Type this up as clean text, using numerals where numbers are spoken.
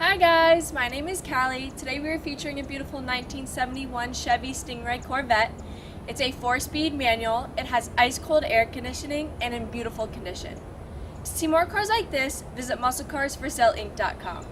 Hi guys, my name is Callie. Today we are featuring a beautiful 1971 Chevy Stingray Corvette. It's a 4-speed manual, it has ice-cold air conditioning, and in beautiful condition. To see more cars like this, visit musclecarsforsaleinc.com.